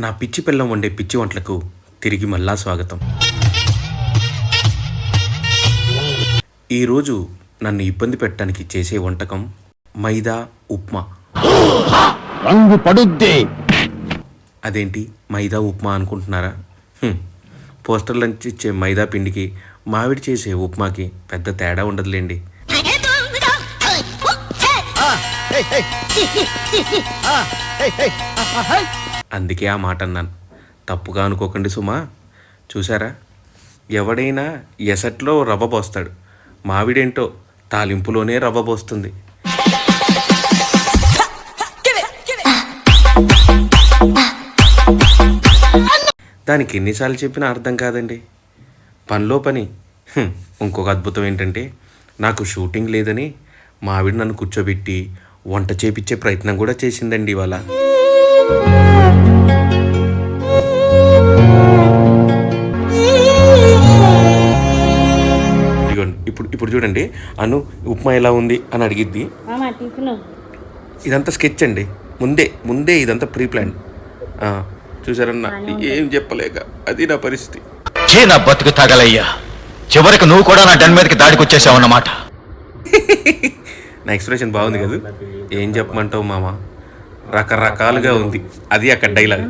నా పిచ్చి పిల్లం వండే పిచ్చి వంటలకు తిరిగి మళ్ళా స్వాగతం. ఈరోజు నన్ను ఇబ్బంది పెట్టడానికి చేసే వంటకం మైదా ఉప్మా. రంగు పడుద్ది. అదేంటి మైదా ఉప్మా అనుకుంటున్నారా? పోస్టర్లు ఇచ్చే మైదా పిండికి మావిడి చేసే ఉప్మాకి పెద్ద తేడా ఉండదులేండి. అందుకే ఆ మాట అన్నాను. తప్పుగా అనుకోకండి సుమా. చూసారా, ఎవడైనా ఎసట్లో రవ్వ పోస్తాడు, మావిడేంటో తాలింపులోనే రవ్వ పోస్తుంది. దానికి ఎన్నిసార్లు చెప్పినా అర్థం కాదండి. పనిలో పని. ఇంకొక అద్భుతం ఏంటంటే, నాకు షూటింగ్ లేదని మావిడ నన్ను కూర్చోబెట్టి వంట చేపించే ప్రయత్నం కూడా చేసిందండి ఇవాళ. ఇప్పుడు చూడండి, అను ఉప్మా ఎలా ఉంది అని అడిగిద్ది. ఇదంతా స్కెచ్ అండి, ముందే ఇదంతా ప్రీ ప్లాన్. చూసారన్నా, ఏం చెప్పలేక అది నా పరిస్థితి. నా బతుకు తగలయ్యా, చివరికి నువ్వు కూడా నా డన్ మీదకి దాడికి వచ్చేసావు అన్నమాట. నా ఎక్స్ప్రెషన్ బాగుంది కదా, ఏం చెప్పమంటావు మామ, రకరకాలుగా ఉంది. అది అక్కడ డైలాగ్.